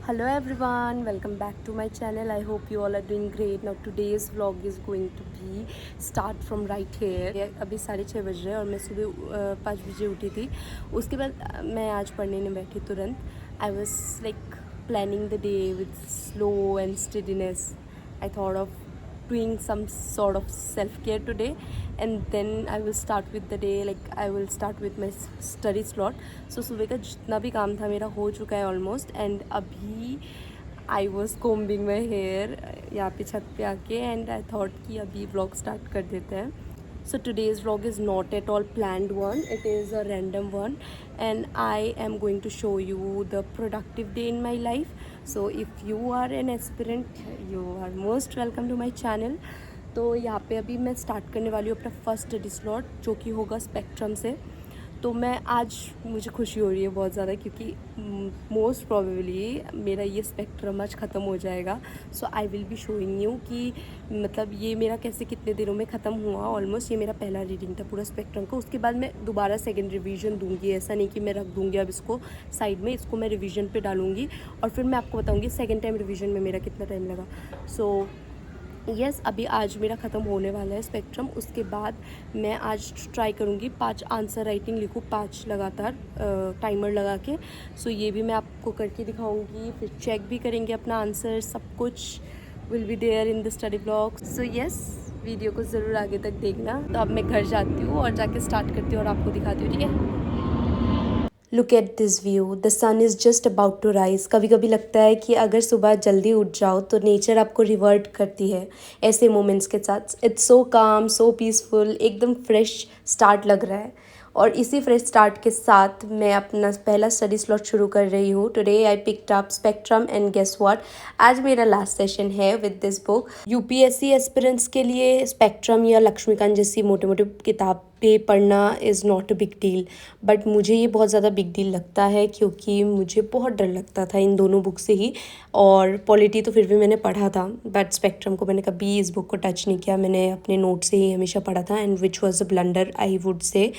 Hello everyone, welcome back to my channel. I hope you all are doing great. Now today's vlog is going to be start from right here. अभी 6:30 बज रहे हैं और मैं सुबह 5 बजे उठी थी. उसके बाद मैं आज पढ़ने नहीं बैठी तुरंत. I was like planning the day with slow and steadiness. I thought of doing some sort of self-care today, and then I will start with the day. Like I will start with my study slot. So सुबह का जितना भी काम था मेरा हो चुका है almost, and अभी I was combing my hair यहाँ पे छत पे आके, एंड आई थॉट कि अभी व्लॉग स्टार्ट कर देते हैं. So today's vlog is not at all planned one, it is a random one, and I am going to show you the productive day in my life. So if you are an aspirant, you are most welcome to my channel. तो यहाँ पे अभी मैं start करने वाली हूँ अपना first study slot, जो कि होगा स्पेक्ट्रम से. तो मैं आज मुझे खुशी हो रही है बहुत ज़्यादा, क्योंकि मोस्ट प्रोबेबली मेरा ये स्पेक्ट्रम आज ख़त्म हो जाएगा. So I will be showing you कि मतलब ये मेरा कैसे कितने दिनों में ख़त्म हुआ. ऑलमोस्ट ये मेरा पहला रीडिंग था पूरा स्पेक्ट्रम का. उसके बाद मैं दोबारा सेकंड रिवीजन दूंगी. ऐसा नहीं कि मैं रख दूंगी अब इसको साइड में, इसको मैं रिवीजन पे डालूंगी और फिर मैं आपको बताऊंगी सेकंड टाइम रिवीजन में मेरा कितना टाइम लगा. सो यस, अभी आज मेरा ख़त्म होने वाला है स्पेक्ट्रम. उसके बाद मैं आज ट्राई करूँगी 5 आंसर राइटिंग लिखूँ, 5 लगातार टाइमर लगा के. सो ये भी मैं आपको करके दिखाऊँगी, फिर चेक भी करेंगे अपना आंसर. सब कुछ will be there in the study blog. So yes, video को ज़रूर आगे तक देखना. तो अब मैं घर जाती हूँ और जाके स्टार्ट करती हूँ और आपको दिखाती हूँ, ठीक है. Look at this view, the sun is just about to rise. कभी कभी लगता है कि अगर सुबह जल्दी उठ जाओ तो नेचर आपको रिवर्ट करती है ऐसे मोमेंट्स के साथ. इट्स सो काम, सो पीसफुल, एकदम फ्रेश स्टार्ट लग रहा है. और इसी फ्रेश स्टार्ट के साथ मैं अपना पहला स्टडी स्लॉट शुरू कर रही हूँ. Today I picked up spectrum, and guess what, आज मेरा लास्ट सेशन है with this book. UPSC aspirants के लिए स्पेक्ट्रम या लक्ष्मीकांत जैसी मोटे मोटे किताब पे पढ़ना is not a big deal, but मुझे ये बहुत ज़्यादा बिग डील लगता है, क्योंकि मुझे बहुत डर लगता था इन दोनों बुक से ही. और पॉलिटी तो फिर भी मैंने पढ़ा था, बट स्पेक्ट्रम को मैंने कभी इस बुक को टच नहीं किया. मैंने अपने नोट से ही हमेशा पढ़ा था, and which was a blunder I would say.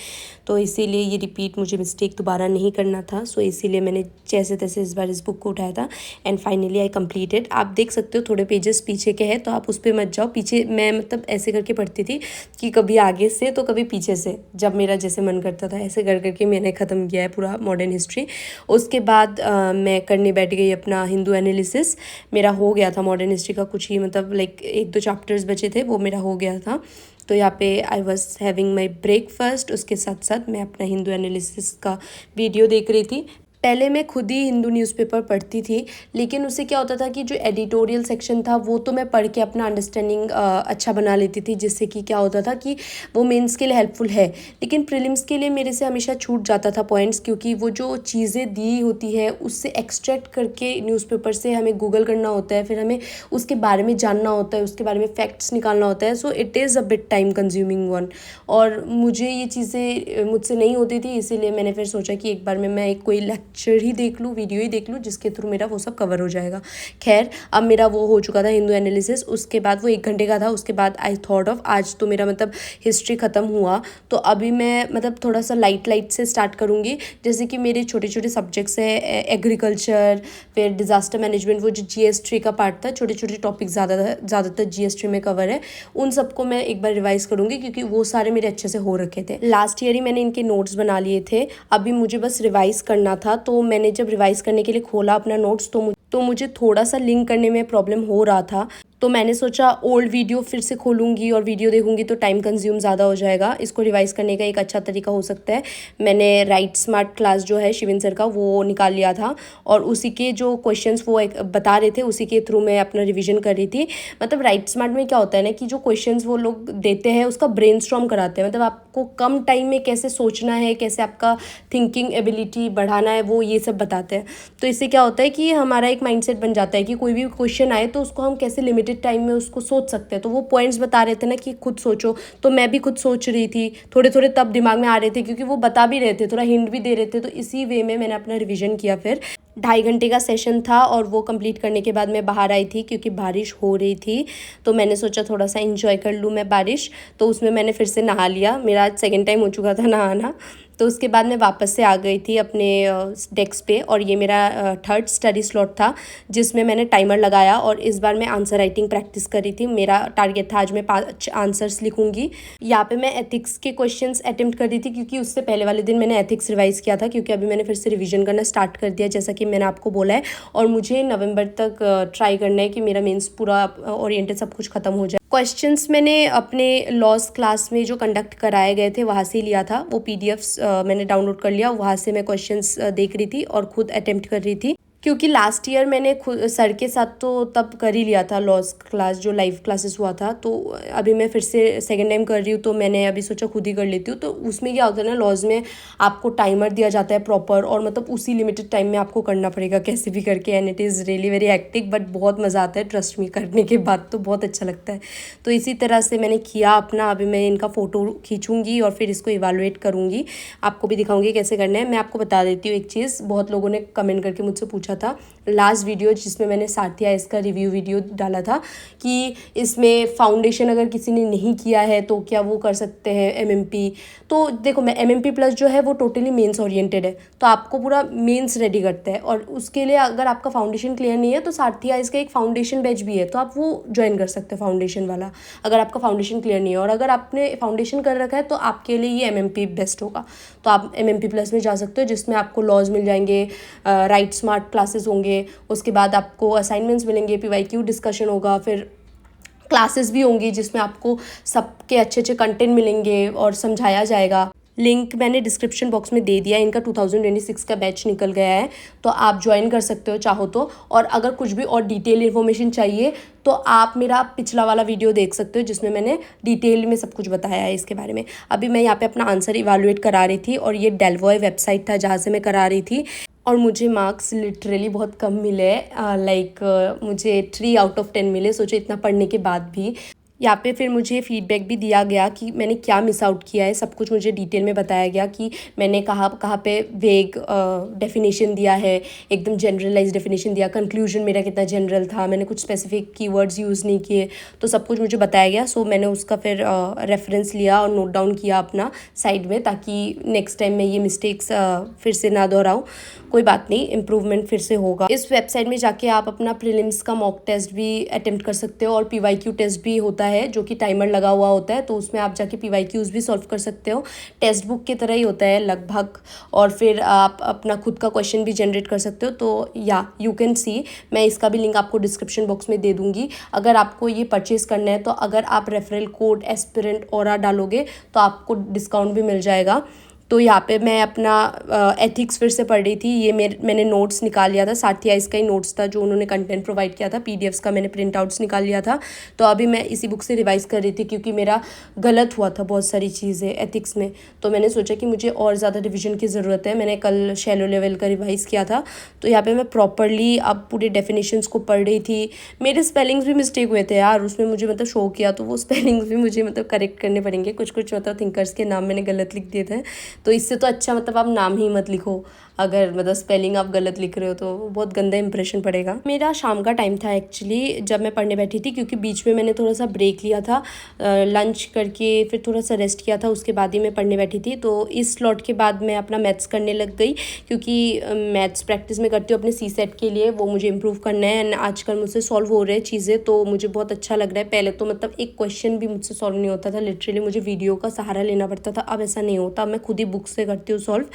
तो इसीलिए ये रिपीट, मुझे मिस्टेक दोबारा नहीं करना था. सो इसीलिए मैंने जैसे तैसे इस बार इस बुक को उठाया था, एंड फाइनली आई कम्प्लीटेड. आप देख सकते हो थोड़े पेजेस पीछे के हैं, तो आप उस पर मत जाओ. पीछे मैं मतलब ऐसे करके पढ़ती थी कि कभी आगे से तो कभी पीछे से, जब मेरा जैसे मन करता था ऐसे कर करके मैंने ख़त्म किया है पूरा मॉडर्न हिस्ट्री. उसके बाद मैं करने बैठ गई अपना हिंदू एनालिसिस. मेरा हो गया था मॉडर्न हिस्ट्री का कुछ ही, मतलब लाइक 1-2 चैप्टर्स बचे थे, वो मेरा हो गया था. तो यहाँ पे I was having my breakfast. उसके साथ साथ मैं अपना हिंदू एनालिसिस का वीडियो देख रही थी. पहले मैं खुद ही हिंदू न्यूज़पेपर पढ़ती थी, लेकिन उससे क्या होता था कि जो एडिटोरियल सेक्शन था वो तो मैं पढ़ के अपना अंडरस्टैंडिंग अच्छा बना लेती थी, जिससे कि क्या होता था कि वो मेंस के लिए हेल्पफुल है. लेकिन प्रीलिम्स के लिए मेरे से हमेशा छूट जाता था पॉइंट्स, क्योंकि वो जो चीज़ें दी होती है उससे एक्सट्रैक्ट करके न्यूज़पेपर से हमें गूगल करना होता है, फिर हमें उसके बारे में जानना होता है, उसके बारे में फैक्ट्स निकालना होता है. So it is a bit time consuming one, और मुझे ये चीज़ें मुझसे नहीं होती थी. इसीलिए मैंने फिर सोचा कि एक बार में मैं एक कोई लेक्चर ही देख लूँ, वीडियो ही देख लूँ, जिसके थ्रू मेरा वो सब कवर हो जाएगा. खैर, अब मेरा वो हो चुका था हिंदू एनालिसिस. उसके बाद वो 1 घंटे का था. उसके बाद आई थॉट ऑफ आज तो मेरा मतलब हिस्ट्री ख़त्म हुआ, तो अभी मैं मतलब थोड़ा सा लाइट से स्टार्ट करूँगी. जैसे कि मेरे छोटे छोटे सब्जेक्ट्स हैं, एग्रीकल्चर, फिर डिज़ास्टर मैनेजमेंट, वो जो GS3 का पार्ट था, छोटे छोटे टॉपिक ज़्यादातर GS3 में कवर है. उन सबको मैं एक बार रिवाइज़ करूँगी, क्योंकि वो सारे मेरे अच्छे से हो रखे थे. लास्ट ईयर ही मैंने इनके नोट्स बना लिए थे, अभी मुझे बस रिवाइज़ करना था. तो मैंने जब रिवाइज़ करने के लिए खोला अपना नोट्स, तो मुझे थोड़ा सा लिंक करने में प्रॉब्लम हो रहा था. तो मैंने सोचा ओल्ड वीडियो फिर से खोलूँगी और वीडियो देखूँगी तो टाइम कंज्यूम ज़्यादा हो जाएगा. इसको रिवाइज़ करने का एक अच्छा तरीका हो सकता है, मैंने राइट स्मार्ट क्लास जो है शिविन सर का, वो निकाल लिया था, और उसी के जो क्वेश्चंस वो बता रहे थे उसी के थ्रू मैं अपना रिवीजन कर रही थी. मतलब राइट स्मार्ट में क्या होता है ना कि जो क्वेश्चंस वो लोग देते हैं उसका ब्रेनस्टॉर्म कराते हैं. मतलब आपको कम टाइम में कैसे सोचना है, कैसे आपका थिंकिंग एबिलिटी बढ़ाना है, वो ये सब बताते हैं. तो इससे क्या होता है कि हमारा एक माइंडसेट बन जाता है कि कोई भी क्वेश्चन आए तो उसको हम कैसे लिमिटेड टाइम में उसको सोच सकते हैं. तो वो पॉइंट्स बता रहे थे ना कि खुद सोचो, तो मैं भी खुद सोच रही थी. थोड़े थोड़े तब दिमाग में आ रहे थे, क्योंकि वो बता भी रहे थे, थोड़ा हिंट भी दे रहे थे. तो इसी वे में मैंने अपना रिवीजन किया. फिर 2.5 घंटे का सेशन था, और वो कंप्लीट करने के बाद मैं बाहर आई थी, क्योंकि बारिश हो रही थी. तो मैंने सोचा थोड़ा सा एंजॉय कर लूँ मैं बारिश. तो उसमें मैंने फिर से नहा लिया. मेरा आज 2nd टाइम हो चुका था नहाना. तो उसके बाद मैं वापस से आ गई थी अपने डेस्क पे, और ये मेरा थर्ड स्टडी स्लॉट था जिसमें मैंने टाइमर लगाया, और इस बार मैं आंसर राइटिंग प्रैक्टिस कर रही थी। मेरा टारगेट था आज मैं 5 आंसर्स लिखूंगी। यहाँ पे मैं एथिक्स के क्वेश्चंस अटेम्प्ट कर रही थी, क्योंकि उससे पहले वाले दिन मैंने एथिक्स रिवाइज किया था, क्योंकि अभी मैंने फिर से रिविजन करना स्टार्ट कर दिया जैसा कि मैंने आपको बोला है। और मुझे नवंबर तक ट्राई करना है कि मेरा मेंस पूरा ओरिएंटेड सब कुछ खत्म हो जाए। क्वेश्चंस मैंने अपने लॉस क्लास में जो कंडक्ट कराए गए थे वहाँ से लिया था, वो पीडीएफ्स मैंने डाउनलोड कर लिया, वहाँ से मैं क्वेश्चंस देख रही थी और खुद अटेम्प्ट कर रही थी। क्योंकि लास्ट ईयर मैंने खुद सर के साथ तो तब कर ही लिया था लॉस क्लास, जो लाइव क्लासेस हुआ था, तो अभी मैं फिर से सेकेंड टाइम कर रही हूँ, तो मैंने अभी सोचा खुद ही कर लेती हूँ। तो उसमें क्या होता है ना, लॉज में आपको टाइमर दिया जाता है प्रॉपर, और मतलब उसी लिमिटेड टाइम में आपको करना पड़ेगा कैसे भी करके, and it is really very hectic, but बहुत मज़ा आता है, ट्रस्ट मी, करने के बाद तो बहुत अच्छा लगता है। तो इसी तरह से मैंने किया अपना। अभी मैं इनका फ़ोटो खींचूंगी और फिर इसको इवालुएट करूँगी, आपको भी दिखाऊंगी कैसे करना है। मैं आपको बता देती हूँ एक चीज़, बहुत लोगों ने कमेंट करके मुझसे पूछा था लास्ट वीडियो जिसमें मैंने साथिया इसका रिव्यू वीडियो डाला था, कि इसमें फाउंडेशन अगर किसी ने नहीं किया है तो क्या वो कर सकते हैं एमएमपी। तो देखो, मैं एमएमपी प्लस जो है वो टोटली मेंस ओरिएंटेड है, तो आपको पूरा मेंस रेडी करता है, और उसके लिए अगर आपका फाउंडेशन क्लियर नहीं है तो साथिया इसका एक फाउंडेशन बैच भी है, तो आप वो ज्वाइन कर सकते हो फाउंडेशन वाला, अगर आपका फाउंडेशन क्लियर नहीं है। और अगर आपने फाउंडेशन कर रखा है तो आपके लिए ये एमएमपी बेस्ट होगा, तो आप एमएमपी प्लस में जा सकते हो, जिसमें आपको लॉज मिल जाएंगे, राइट स्मार्ट क्लासेस होंगे, उसके बाद आपको असाइनमेंट्स मिलेंगे, पीवाईक्यू डिस्कशन होगा, फिर क्लासेस भी होंगी जिसमें आपको सबके अच्छे अच्छे कंटेंट मिलेंगे और समझाया जाएगा। लिंक मैंने डिस्क्रिप्शन बॉक्स में दे दिया। इनका 2026 का बैच निकल गया है, तो आप ज्वाइन कर सकते हो चाहो तो। और अगर कुछ भी और डिटेल इन्फॉर्मेशन चाहिए तो आप मेरा पिछला वाला वीडियो देख सकते हो, जिसमें मैंने डिटेल में सब कुछ बताया है इसके बारे में। अभी मैं यहाँ पे अपना आंसर इवैल्यूएट करा रही थी, और ये डेलवॉय वेबसाइट था जहाँ से मैं करा रही थी, और मुझे मार्क्स लिटरली बहुत कम मिले, लाइक मुझे 3 आउट ऑफ 10 मिले, सोचो इतना पढ़ने के बाद भी। यहाँ पे फिर मुझे फीडबैक भी दिया गया कि मैंने क्या मिस आउट किया है, सब कुछ मुझे डिटेल में बताया गया कि मैंने कहाँ कहाँ पे वेग डेफिनेशन दिया है, एकदम जनरलाइज डेफिनेशन दिया, कंक्लूजन मेरा कितना जनरल था, मैंने कुछ स्पेसिफिक कीवर्ड्स यूज़ नहीं किए, तो सब कुछ मुझे बताया गया। सो मैंने उसका फिर रेफरेंस लिया और नोट डाउन किया अपना साइड में, ताकि नेक्स्ट टाइम मैं ये मिस्टेक्स फिर से ना दोहराऊँ। कोई बात नहीं, इम्प्रूवमेंट फिर से होगा। इस वेबसाइट में जाके आप अपना प्रीलिम्स का मॉक टेस्ट भी अटेम्प्ट कर सकते हो, और पीवाईक्यू टेस्ट भी होता है जो कि टाइमर लगा हुआ होता है, तो उसमें आप जाके पीवाईक्यूज भी सॉल्व कर सकते हो। टेक्स्ट बुक की तरह ही होता है लगभग, और फिर आप अपना खुद का क्वेश्चन भी जनरेट कर सकते हो। तो या यू कैन सी, मैं इसका भी लिंक आपको डिस्क्रिप्शन बॉक्स में दे दूँगी। अगर आपको ये परचेज़ करना है तो अगर आप रेफरल कोड एस्पिरेंट ऑरा डालोगे तो आपको डिस्काउंट भी मिल जाएगा। तो यहाँ पे मैं अपना एथिक्स फिर से पढ़ रही थी। ये मैंने नोट्स निकाल लिया था, साथिया इसका ही नोट्स था जो उन्होंने कंटेंट प्रोवाइड किया था, पीडीएफ्स का मैंने प्रिंट आउट्स निकाल लिया था। तो अभी मैं इसी बुक से रिवाइज़ कर रही थी, क्योंकि मेरा गलत हुआ था बहुत सारी चीज़ें एथिक्स में, तो मैंने सोचा कि मुझे और ज़्यादा रिविजन की ज़रूरत है। मैंने कल शैलो लेवल का रिवाइज़ किया था, तो यहाँ पर मैं प्रॉपरली अब पूरे डेफिनेशंस को पढ़ रही थी। मेरे स्पेलिंग्स भी मिस्टेक हुए थे यार, उसमें मुझे मतलब शो किया, तो वो स्पेलिंग्स भी मुझे मतलब करेक्ट करने पड़ेंगे। कुछ मतलब थिंकर्स के नाम मैंने गलत लिख दिए थे, तो इससे तो अच्छा मतलब आप नाम ही मत लिखो, अगर मतलब स्पेलिंग आप गलत लिख रहे हो तो बहुत गंदा इंप्रेशन पड़ेगा। मेरा शाम का टाइम था एक्चुअली जब मैं पढ़ने बैठी थी, क्योंकि बीच में मैंने थोड़ा सा ब्रेक लिया था, लंच करके फिर थोड़ा सा रेस्ट किया था, उसके बाद ही मैं पढ़ने बैठी थी। तो इस स्लॉट के बाद मैं अपना मैथ्स करने लग गई, क्योंकि मैथ्स प्रैक्टिस में करती हूँ अपने CSET के लिए, वो मुझे इंप्रूव करना है, एंड आजकल मुझसे सॉल्व हो रहे हैं चीज़ें, तो मुझे बहुत अच्छा लग रहा है। पहले तो मतलब एक क्वेश्चन भी मुझसे सॉल्व नहीं होता था, लिटरली मुझे वीडियो का सहारा लेना पड़ता था। अब ऐसा नहीं होता, मैं खुद ही बुक से करती हूँ सॉल्व,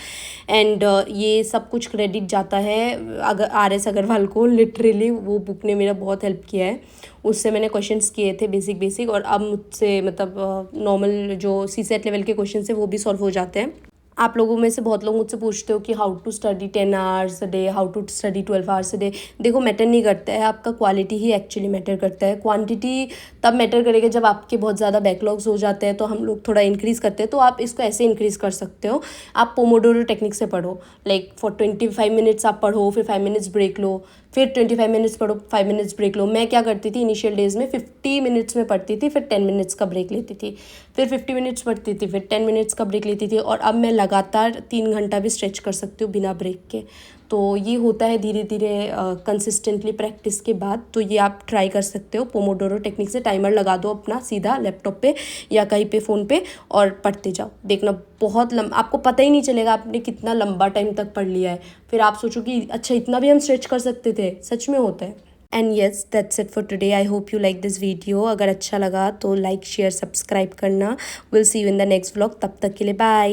एंड ये सब कुछ क्रेडिट जाता है अगर RS अग्रवाल को। लिटरली वो बुक ने मेरा बहुत हेल्प किया है, उससे मैंने क्वेश्चंस किए थे बेसिक, और अब मुझसे मतलब नॉर्मल जो CSET लेवल के क्वेश्चन है वो भी सॉल्व हो जाते हैं। आप लोगों में से बहुत लोग मुझसे पूछते हो कि how to study 10 hours a day, how to study 12 hours a day. देखो, मैटर नहीं करता है, आपका क्वालिटी ही एक्चुअली मैटर करता है। क्वांटिटी तब मैटर करेगा जब आपके बहुत ज़्यादा बैकलॉग्स हो जाते हैं, तो हम लोग थोड़ा इंक्रीज़ करते हैं। तो आप इसको ऐसे इंक्रीज़ कर सकते हो, आप पोमोडोरो टेक्निक से पढ़ो, लाइक फॉर 25 मिनट्स आप पढ़ो, फिर 5 मिनट्स ब्रेक लो, फिर 25 मिनट्स पढ़ो, 5 मिनट्स ब्रेक लो। मैं क्या करती थी इनिशियल डेज़ में, 50 मिनट्स में पढ़ती थी, फिर 10 मिनट्स का ब्रेक लेती थी, फिर 50 मिनट्स पढ़ती थी, फिर 10 मिनट्स का ब्रेक लेती थी, और अब मैं लगातार 3 घंटा भी स्ट्रेच कर सकती हूँ बिना ब्रेक के। तो ये होता है धीरे धीरे कंसिस्टेंटली प्रैक्टिस के बाद। तो ये आप ट्राई कर सकते हो। पोमोडोरो टेक्निक से टाइमर लगा दो अपना सीधा लैपटॉप पे या कहीं पे फ़ोन पे और पढ़ते जाओ। देखना बहुत आपको पता ही नहीं चलेगा आपने कितना लंबा टाइम तक पढ़ लिया है। फिर आप सोचो कि अच्छा इतना भी हम स्ट्रेच कर सकते थे, सच में होता है। And yes that's it for today. I hope you like this video. अगर अच्छा लगा तो लाइक शेयर सब्सक्राइब करना। Will see you in the next vlog. तब तक के लिए बाय।